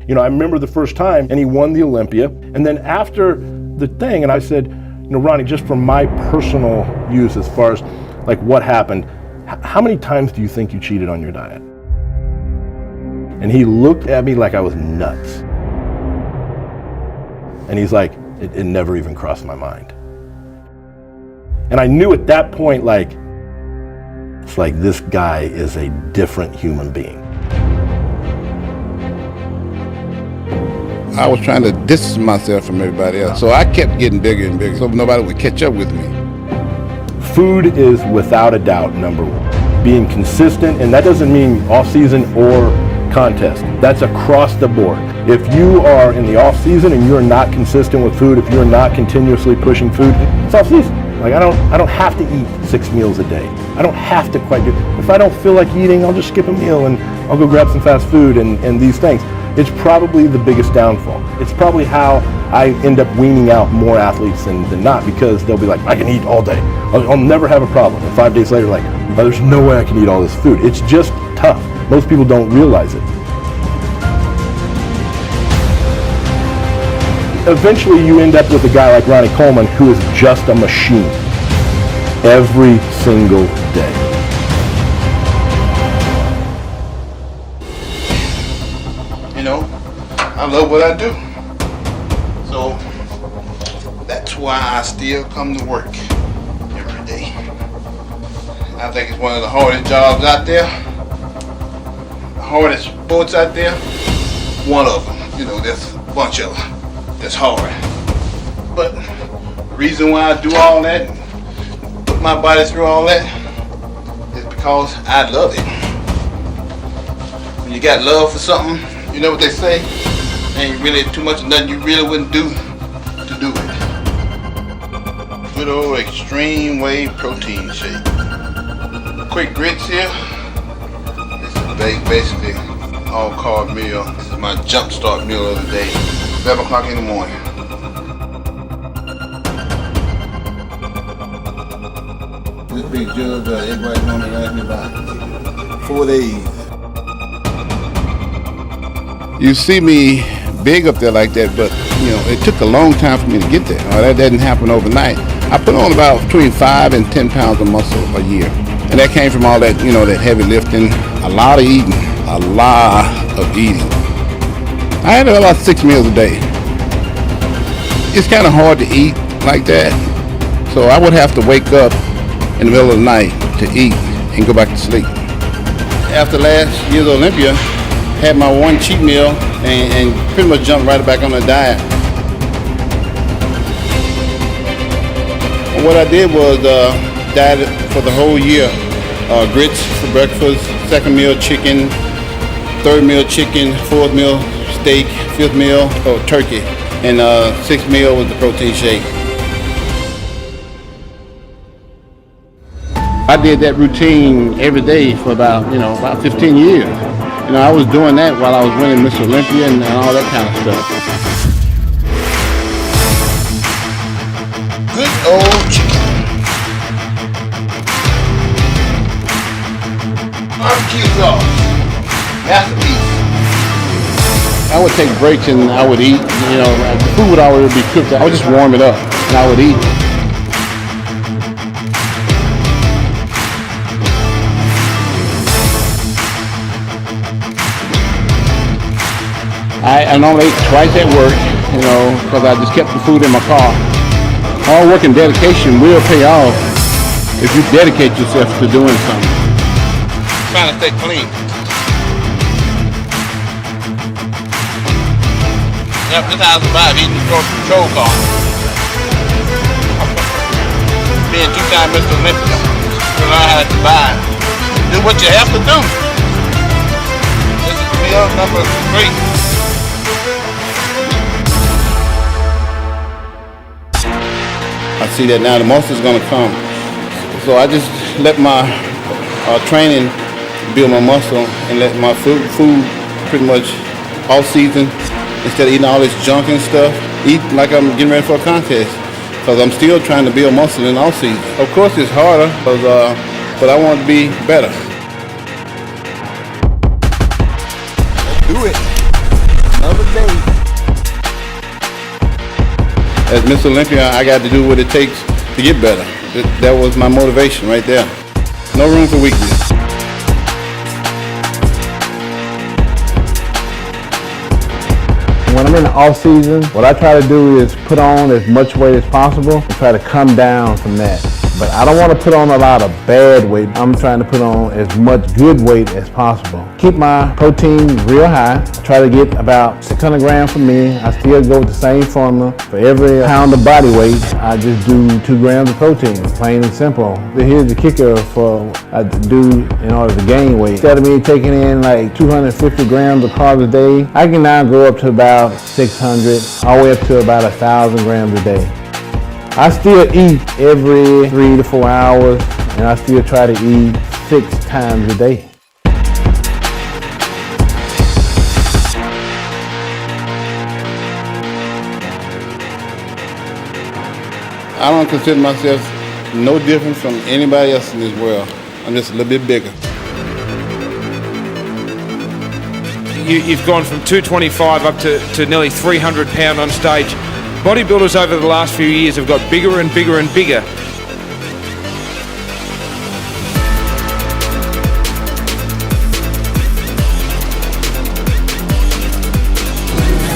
You know, I remember the first time, and he won the Olympia. And then after the thing, and I said, you know, Ronnie, just for my personal use as far as like what happened, how many times do you think you cheated on your diet? And he looked at me like I was nuts. And he's like, it never even crossed my mind. And I knew at that point, like, it's like this guy is a different human being. I was trying to distance myself from everybody else, so I kept getting bigger and bigger, so nobody would catch up with me. Food is without a doubt number one. Being consistent, and that doesn't mean off-season or contest. That's across the board. If you are in the off-season and you're not consistent with food, if you're not continuously pushing food, it's off-season. Like I don't have to eat 6 meals a day. I don't have to quite do. If I don't feel like eating, I'll just skip a meal and I'll go grab some fast food and these things. It's probably the biggest downfall. It's probably how I end up weaning out more athletes than not, because they'll be like, I can eat all day. I'll never have a problem. And 5 days later, like, oh, there's no way I can eat all this food. It's just tough. Most people don't realize it. Eventually you end up with a guy like Ronnie Coleman who is just a machine every single day. You know, I love what I do. So that's why I still come to work every day. I think it's one of the hardest jobs out there. The hardest sports out there. One of them. You know, there's a bunch of them. That's hard. But the reason why I do all that, put my body through all that, is because I love it. When you got love for something, you know what they say? Ain't really too much of nothing you really wouldn't do to do it. Good old extreme whey protein shake. Quick grits here. This is basically all carb meal. This is my jump start meal of the day. 7 o'clock in the morning. This big jug, everybody's normally lasts me about 4 days. You see me big up there like that, but you know, it took a long time for me to get there. That didn't happen overnight. I put on about between 5 and 10 pounds of muscle a year. And that came from all that, you know, that heavy lifting, a lot of eating, a lot of eating. I had about 6 meals a day. It's kind of hard to eat like that, so I would have to wake up in the middle of the night to eat and go back to sleep. After last year's Olympia, had my one cheat meal and pretty much jumped right back on the diet. And what I did was diet for the whole year. Grits for breakfast, second meal chicken, third meal chicken, fourth meal steak, fifth meal turkey, and sixth meal was the protein shake. I did that routine every day for about 15 years. You know, I was doing that while I was winning Miss Olympia and all that kind of stuff. Good old chicken. Barbecue sauce. Masterpiece. I would take breaks and I would eat. You know, the food would already be cooked. I would just warm it up and I would eat. I normally ate twice at work, you know, because I just kept the food in my car. Hard work and dedication will pay off if you dedicate yourself to doing something. Trying to stay clean. Yep, this is how I survive eating the control car. Being 2-time Mr. Olympia, you learn how to survive. Do what you have to do. This is meal number 3. I see that now the muscle's gonna come. So I just let my training build my muscle and let my food pretty much all season, instead of eating all this junk and stuff, eat like I'm getting ready for a contest. Because I'm still trying to build muscle in all season. Of course it's harder, but I want to be better. Let's do it. Another as Miss Olympia, I got to do what it takes to get better. That was my motivation right there. No room for weakness. When I'm in the off season, what I try to do is put on as much weight as possible and try to come down from that. But I don't want to put on a lot of bad weight. I'm trying to put on as much good weight as possible. Keep my protein real high. Try to get about 600 grams for me. I still go with the same formula. For every pound of body weight, I just do 2 grams of protein, plain and simple. Here's the kicker for what I do in order to gain weight. Instead of me taking in like 250 grams of carbs a day, I can now go up to about 600, all the way up to about 1,000 grams a day. I still eat every 3 to 4 hours, and I still try to eat 6 times a day. I don't consider myself no different from anybody else in this world. I'm just a little bit bigger. You've gone from 225 up to nearly 300 pound on stage. Bodybuilders over the last few years have got bigger and bigger and bigger.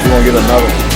You want to get another one?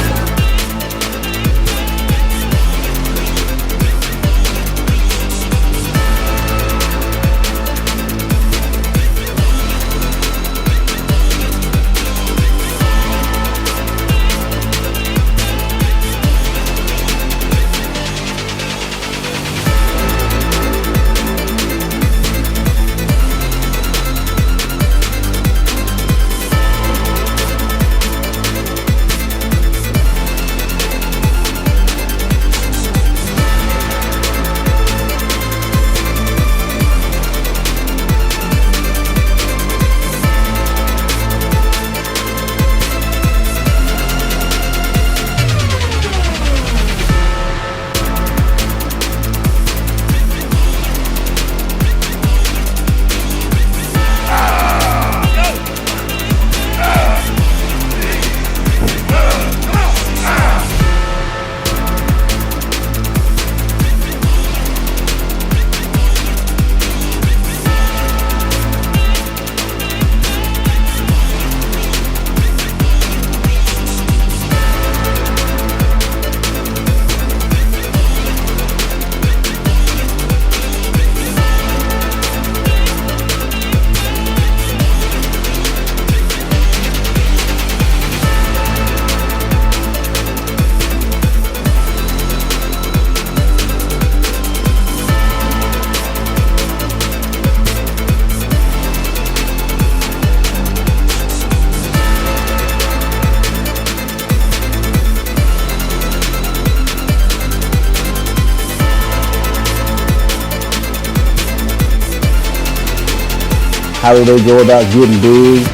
How do they go about getting big?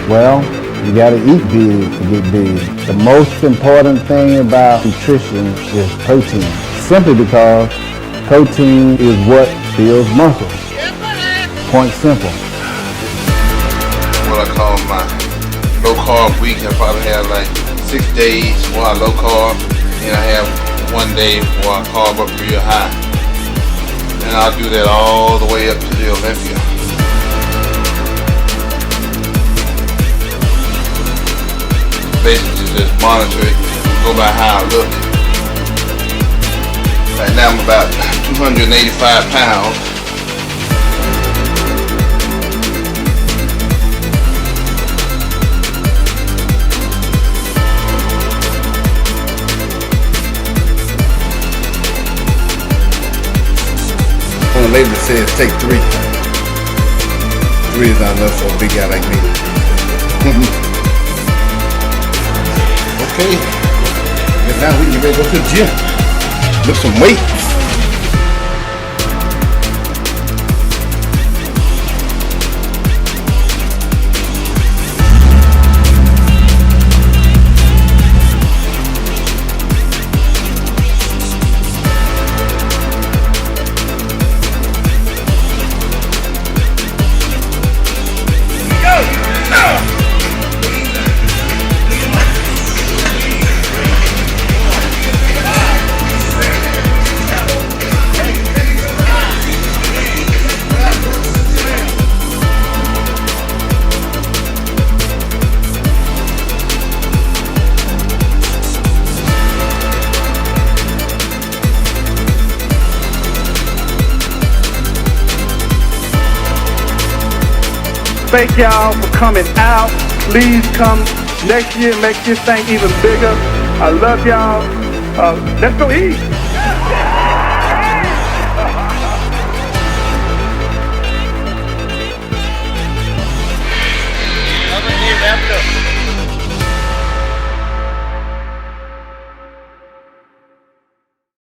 Well, you gotta eat big to get big. The most important thing about nutrition is protein. Simply because protein is what builds muscle. Point simple. What I call my low carb week. I probably have like 6 days where I low carb, and I have 1 day where I carb up real high. And I'll do that all the way up to the Olympia. Basically just monitor it, go by how I look. Right now I'm about 285 pounds. On the label it says take 3. 3 is not enough for a big guy like me. Okay, and now we can get ready to go to the gym. Lift some weights. Thank y'all for coming out. Please come next year and make this thing even bigger. I love y'all. Let's go eat.